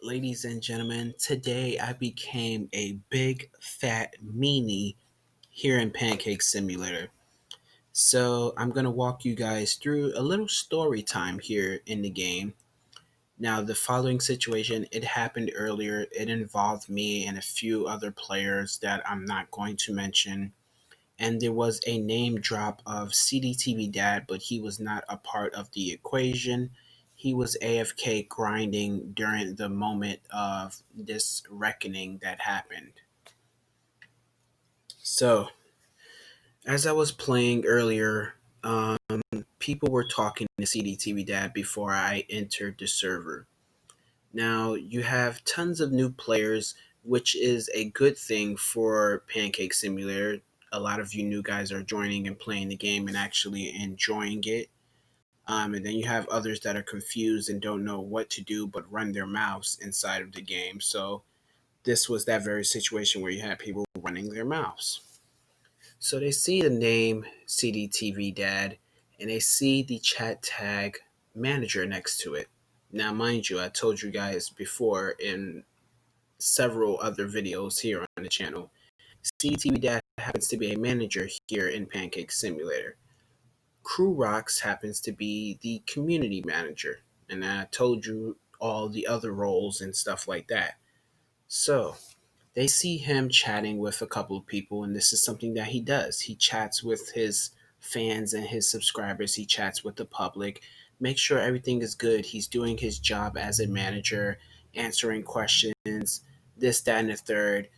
Ladies and gentlemen, today I became a big fat meanie here in Pancake Simulator. So I'm going to walk you guys through a little story time here in the game. Now, the following situation, it happened earlier. It involved me and a few other players that I'm not going to mention. And there was a name drop of CDTV Dad, but he was not a part of the equation. He was AFK grinding during the moment of this reckoning that happened. So, as I was playing earlier, people were talking to CDTV Dad before I entered the server. Now, you have tons of new players, which is a good thing for Pancake Simulator. A lot of you new guys are joining and playing the game and actually enjoying it. And then you have others that are confused and don't know what to do but run their mouths inside of the game. So, this was that very situation where you had people running their mouths. So, they see the name CDTV Dad and they see the chat tag manager next to it. Now, mind you, I told you guys before in several other videos here on the channel, CDTV Dad happens to be a manager here in Pancake Simulator. CrewRox happens to be the community manager, and I told you all the other roles and stuff like that. So, they see him chatting with a couple of people, and this is something that he does. He chats with his fans and his subscribers, he chats with the public, make sure everything is good. He's doing his job as a manager, answering questions, this, that, and the third.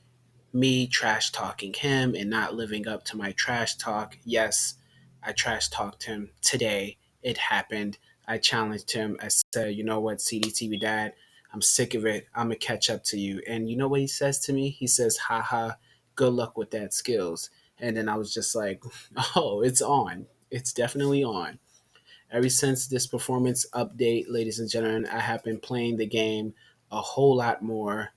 Me trash talking him and not living up to my trash talk. Yes, I trash talked him today. It happened. I challenged him. I said, you know what, CDTV Dad, I'm sick of it. I'm going to catch up to you. And you know what he says to me? He says, haha, good luck with that skills. And then I was just like, oh, it's on. It's definitely on. Ever since this performance update, ladies and gentlemen, I have been playing the game a whole lot more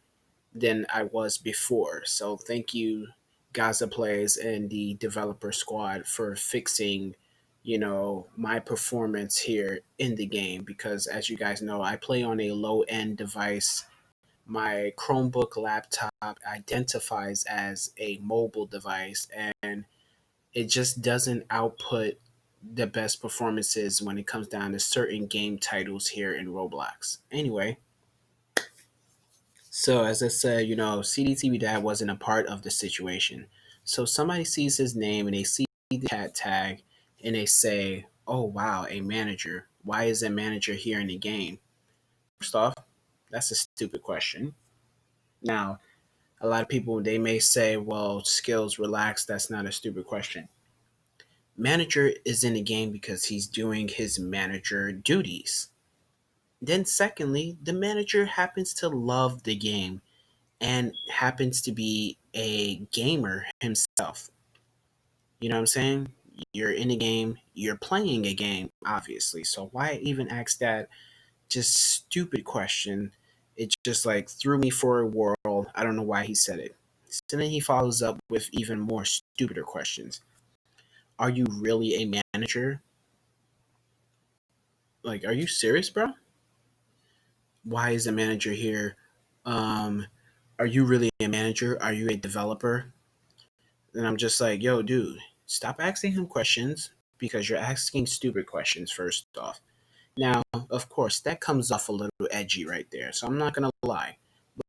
than I was before. So thank you, Gaza Plays and the developer squad for fixing, my performance here in the game because as you guys know, I play on a low end device. My Chromebook laptop identifies as a mobile device and it just doesn't output the best performances when it comes down to certain game titles here in Roblox. Anyway, so as I said, CDTV Dad wasn't a part of the situation. So somebody sees his name and they see the cat tag and they say, "Oh wow, a manager. Why is a manager here in the game?" First off, that's a stupid question. Now, a lot of people they may say, "Well, skills, relax. That's not a stupid question." Manager is in the game because he's doing his manager duties. Then, secondly, the manager happens to love the game and happens to be a gamer himself. You know what I'm saying? You're in a game, you're playing a game, obviously. So why even ask that just stupid question? It just like threw me for a whirl. I don't know why he said it. So then he follows up with even more stupider questions. Are you really a manager? Like, are you serious, bro? Why is a manager here? Um, are you really a manager? Are you a developer? And I'm just like, yo, dude, stop asking him questions because you're asking stupid questions, first off. Now, of course, that comes off a little edgy right there. So I'm not going to lie.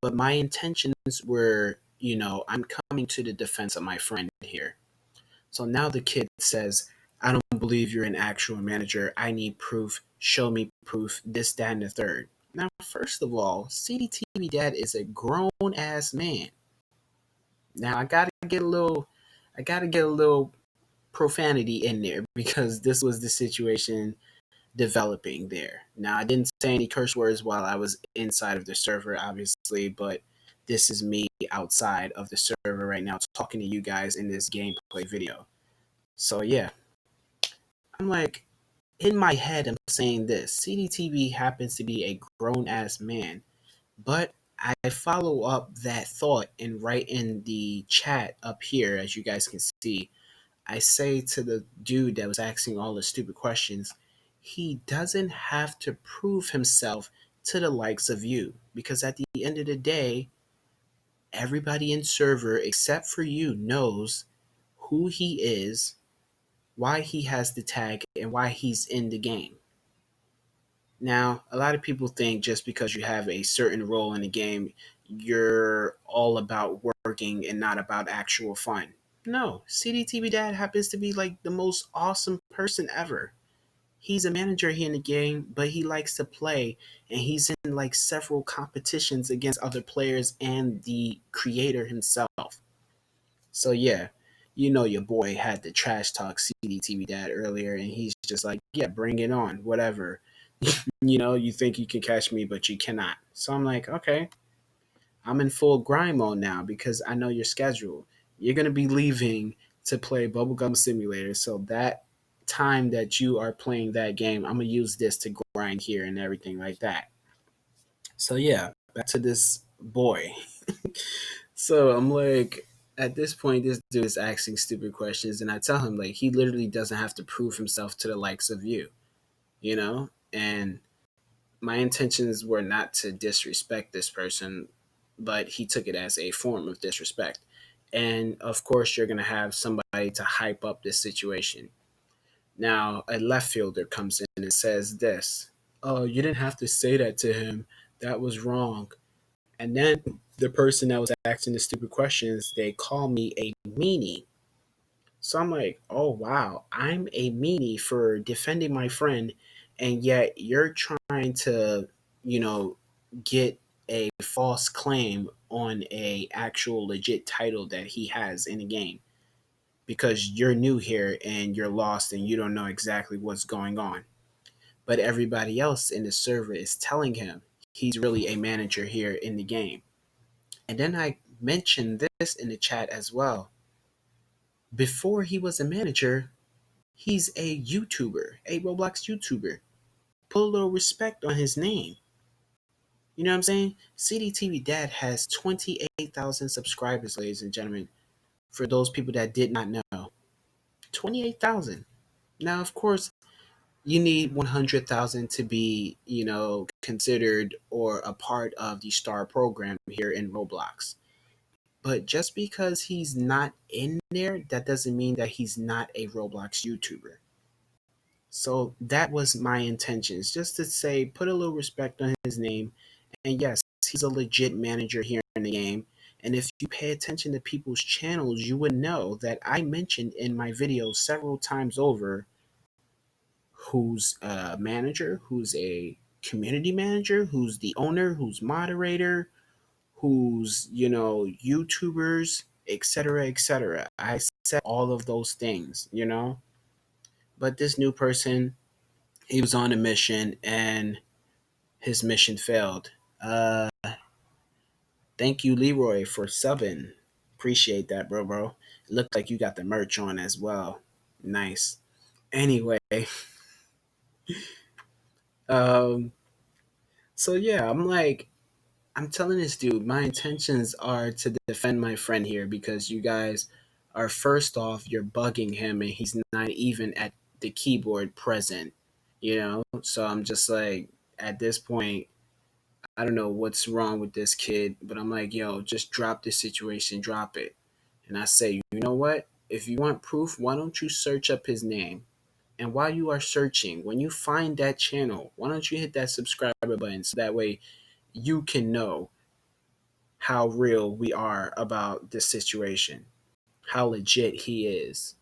But my intentions were, I'm coming to the defense of my friend here. So now the kid says, I don't believe you're an actual manager. I need proof. Show me proof. This, that, and the third. Now, first of all, CDTV Dad is a grown ass man. Now I gotta get a little profanity in there because this was the situation developing there. Now I didn't say any curse words while I was inside of the server, obviously, but this is me outside of the server right now talking to you guys in this gameplay video. So yeah, I'm like in my head I'm saying this. CDTV happens to be a grown ass man, but I follow up that thought and write in the chat up here as you guys can see I say to the dude that was asking all the stupid questions, he doesn't have to prove himself to the likes of you because at the end of the day, everybody in server except for you knows who he is, why he has the tag, and why he's in the game. Now, a lot of people think just because you have a certain role in the game, you're all about working and not about actual fun. No, CDTV Dad happens to be like the most awesome person ever. He's a manager here in the game, but he likes to play, and he's in like several competitions against other players and the creator himself. So yeah, you know your boy had the trash talk CDTV Dad earlier, and he's just like, yeah, bring it on, whatever. You think you can catch me, but you cannot. So I'm like, okay, I'm in full grind mode now because I know your schedule. You're gonna be leaving to play Bubblegum Simulator, so that time that you are playing that game, I'm gonna use this to grind here and everything like that. So yeah, back to this boy. So I'm like, at this point, this dude is asking stupid questions, and I tell him like he literally doesn't have to prove himself to the likes of you. And my intentions were not to disrespect this person, but he took it as a form of disrespect. And of course, you're going to have somebody to hype up this situation. Now, a left fielder comes in and says this: "Oh, you didn't have to say that to him. That was wrong." And then the person that was asking the stupid questions, they call me a meanie. So I'm like, oh wow, I'm a meanie for defending my friend, and yet you're trying to, you know, get a false claim on a actual legit title that he has in the game because you're new here and you're lost and you don't know exactly what's going on. But everybody else in the server is telling him he's really a manager here in the game. And then I mentioned this in the chat as well. Before he was a manager, he's a YouTuber, a Roblox YouTuber. Put a little respect on his name. You know what I'm saying? CDTV Dad has 28,000 subscribers, ladies and gentlemen. For those people that did not know, 28,000. Now, of course, you need 100,000 to be, considered or a part of the star program here in Roblox. But just because he's not in there, that doesn't mean that he's not a Roblox YouTuber. So that was my intentions, just to say, put a little respect on his name. And yes, he's a legit manager here in the game. And if you pay attention to people's channels, you would know that I mentioned in my videos several times over who's a manager, who's a community manager, who's the owner, who's moderator, who's, YouTubers, etc., etc. I said all of those things. But this new person, he was on a mission and his mission failed. Thank you, Leroy, for subbing. Appreciate that, bro. It looked like you got the merch on as well. Nice. Anyway, um, so yeah, I'm telling this dude, my intentions are to defend my friend here because you guys are first off, you're bugging him and he's not even at the keyboard present. So I'm just like, at this point, I don't know what's wrong with this kid, but I'm like, yo, just drop this situation, drop it. And I say, you know what? If you want proof, why don't you search up his name? And while you are searching, when you find that channel, why don't you hit that subscribe button so that way you can know how real we are about this situation, how legit he is.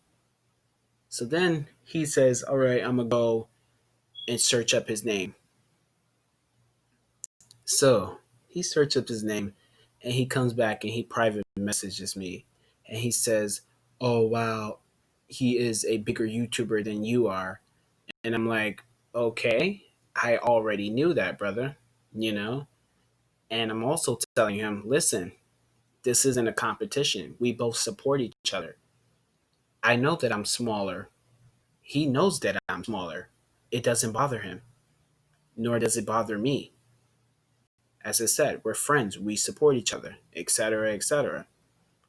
So then he says, all right, I'm going to go and search up his name. So he searched up his name and he comes back and he private messages me and he says, oh, wow, he is a bigger YouTuber than you are. And I'm like, okay, I already knew that, brother, you know? And I'm also telling him, listen, this isn't a competition. We both support each other. I know that I'm smaller. He knows that I'm smaller. It doesn't bother him, nor does it bother me. As I said, we're friends. We support each other, etc., etc.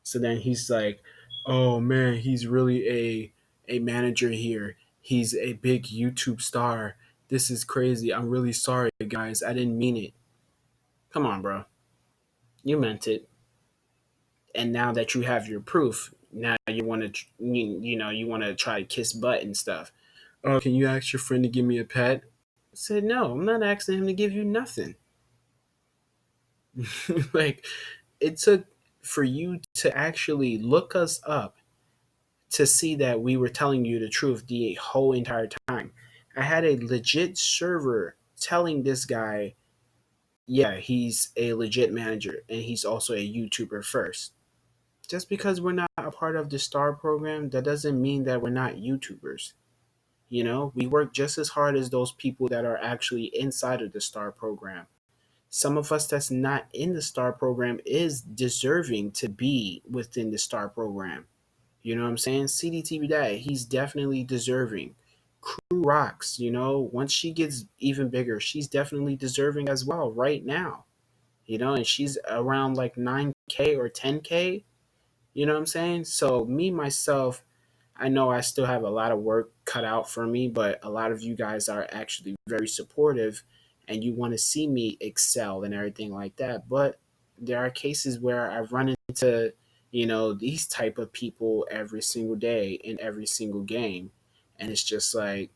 So then he's like, "Oh man, he's really a manager here. He's a big YouTube star. This is crazy. I'm really sorry, guys. I didn't mean it." Come on, bro. You meant it. And now that you have your proof, now you want to, you want to try to kiss butt and stuff. Oh, can you ask your friend to give me a pet? I said, no, I'm not asking him to give you nothing. Like, it took for you to actually look us up to see that we were telling you the truth the whole entire time. I had a legit server telling this guy, yeah, he's a legit manager and he's also a YouTuber first. Just because we're not a part of the STAR program, that doesn't mean that we're not YouTubers. You know, we work just as hard as those people that are actually inside of the STAR program. Some of us that's not in the STAR program is deserving to be within the STAR program. You know what I'm saying? CDTV Dad, he's definitely deserving. CrewRox, once she gets even bigger, she's definitely deserving as well right now. And she's around like 9K or 10K. You know what I'm saying? So me myself, I know I still have a lot of work cut out for me, but a lot of you guys are actually very supportive and you want to see me excel and everything like that. But there are cases where I've run into, these type of people every single day in every single game. And it's just like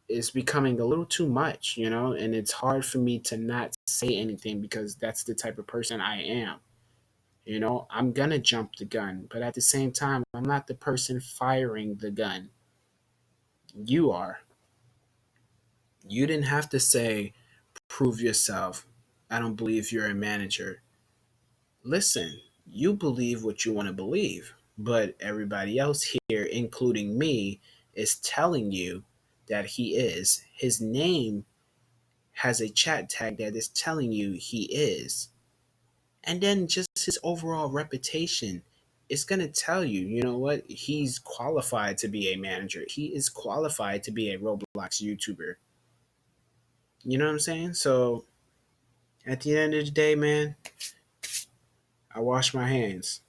it's becoming a little too much, and it's hard for me to not say anything because that's the type of person I am. I'm gonna jump the gun, but at the same time, I'm not the person firing the gun. You are. You didn't have to say, prove yourself. I don't believe you're a manager. Listen, you believe what you want to believe, but everybody else here, including me, is telling you that he is. His name has a chat tag that is telling you he is. And then just his overall reputation is going to tell you, you know what? He's qualified to be a manager. He is qualified to be a Roblox YouTuber. You know what I'm saying? So at the end of the day, man, I wash my hands.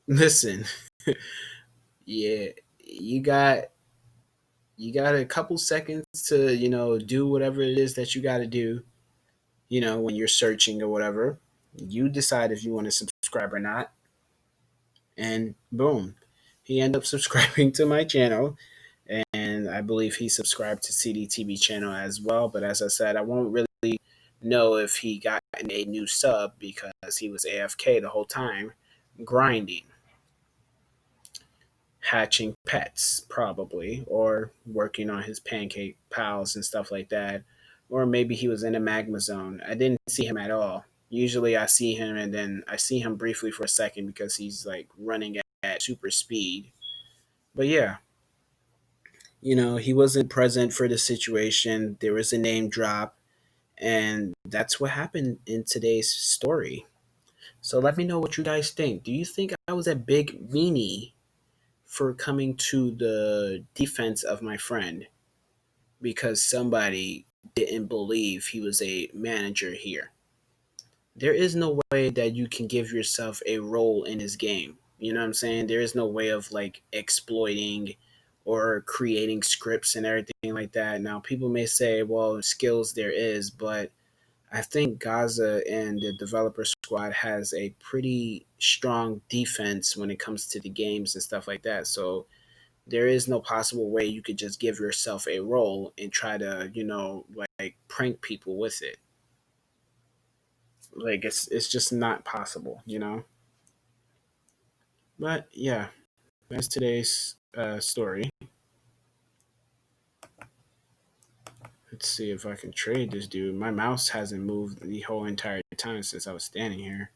Listen, yeah, you got you got a couple seconds to, do whatever it is that you got to do, when you're searching or whatever. You decide if you want to subscribe or not, and boom, he ended up subscribing to my channel, and I believe he subscribed to CDTV channel as well. But as I said, I won't really know if he got a new sub because he was AFK the whole time, grinding, hatching pets probably, or working on his pancake pals and stuff like that. Or maybe he was in a magma zone. I didn't see him at all. Usually I see him and then I see him briefly for a second because he's like running at super speed. But yeah, he wasn't present for the situation. There was a name drop, and that's what happened in today's story. So let me know what you guys think. Do you think I was a big meanie for coming to the defense of my friend because somebody didn't believe he was a manager here? There is no way that you can give yourself a role in this game. You know what I'm saying? There is no way of like exploiting or creating scripts and everything like that. Now, people may say, well, skills there is, but I think Gaza and the developer squad has a pretty strong defense when it comes to the games and stuff like that. So there is no possible way you could just give yourself a role and try to, like prank people with it. Like it's just not possible. But yeah, that's today's story. Let's see if I can trade this dude. My mouse hasn't moved the whole entire time since I was standing here.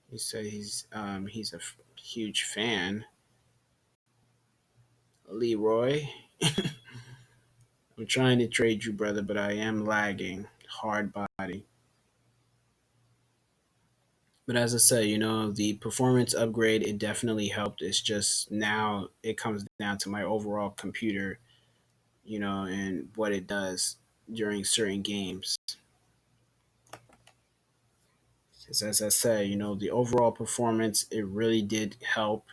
He said he's a huge fan. Leroy, I'm trying to trade you, brother, but I am lagging. Hard body. But as I said, the performance upgrade, it definitely helped. It's just now it comes down to my overall computer, and what it does during certain games. Because as I said, the overall performance, it really did help.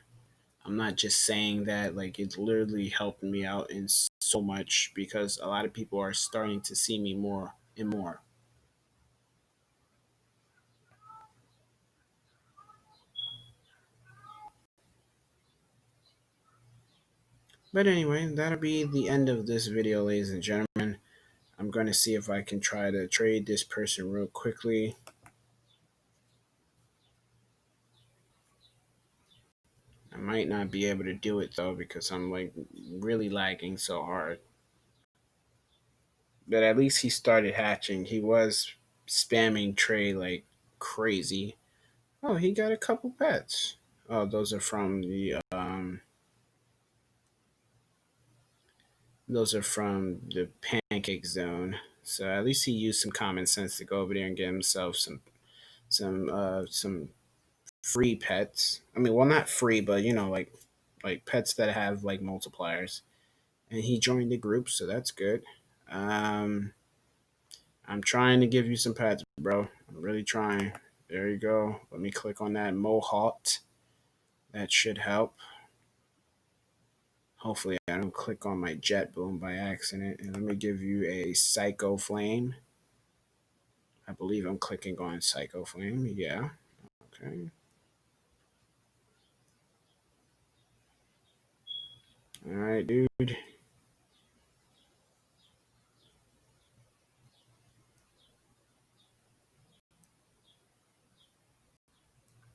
I'm not just saying that, like, it literally helped me out in so much because a lot of people are starting to see me more and more. But anyway, that'll be the end of this video, ladies and gentlemen. I'm going to see if I can try to trade this person real quickly. I might not be able to do it though because I'm like really lagging so hard. But at least he started hatching. He was spamming trade like crazy. Oh, he got a couple pets. Oh, those are from the Pancake Zone. So at least he used some common sense to go over there and get himself some free pets. I mean, well, not free, but like pets that have like multipliers. And he joined the group, so that's good. Um, I'm trying to give you some pets, bro. I'm really trying. There you go. Let me click on that Mohawk. That should help. Hopefully, I don't click on my jet boom by accident. And let me give you a Psycho Flame. I believe I'm clicking on Psycho Flame. Yeah. Okay. All right, dude.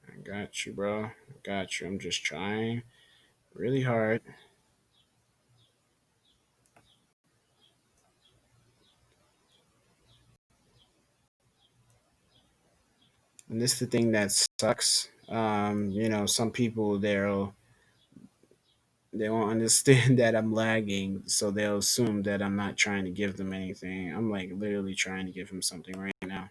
I got you, bro. I got you. I'm just trying really hard. And this is the thing that sucks. Some people they won't understand that I'm lagging, so they'll assume that I'm not trying to give them anything. I'm like literally trying to give him something right now.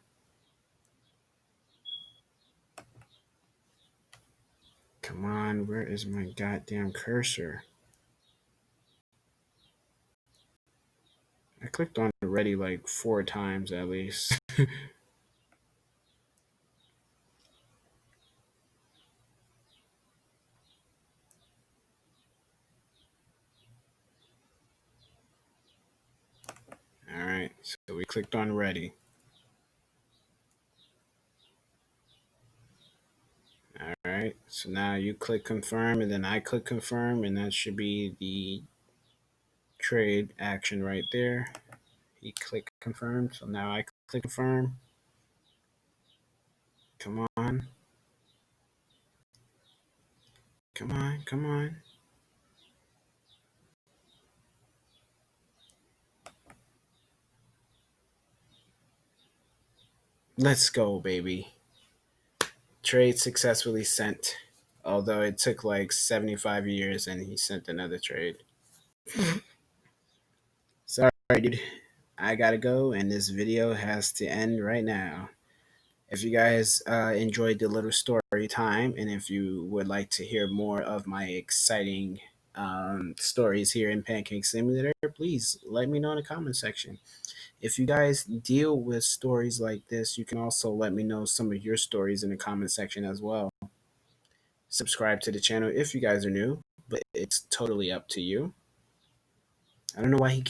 Come on, where is my goddamn cursor? I clicked on it already like 4 times at least. All right, so we clicked on ready. All right, so now you click confirm, and then I click confirm, and that should be the trade action right there. He clicked confirm, so now I click confirm. Come on. Come on, come on. Let's go, baby. Trade successfully sent. Although it took like 75 years and he sent another trade. Sorry, dude. I gotta go, and this video has to end right now. If you guys enjoyed the little story time, and if you would like to hear more of my exciting stories here in Pancake Simulator, please let me know in the comment section. If you guys deal with stories like this, you can also let me know some of your stories in the comment section as well. Subscribe to the channel if you guys are new, but it's totally up to you. I don't know why he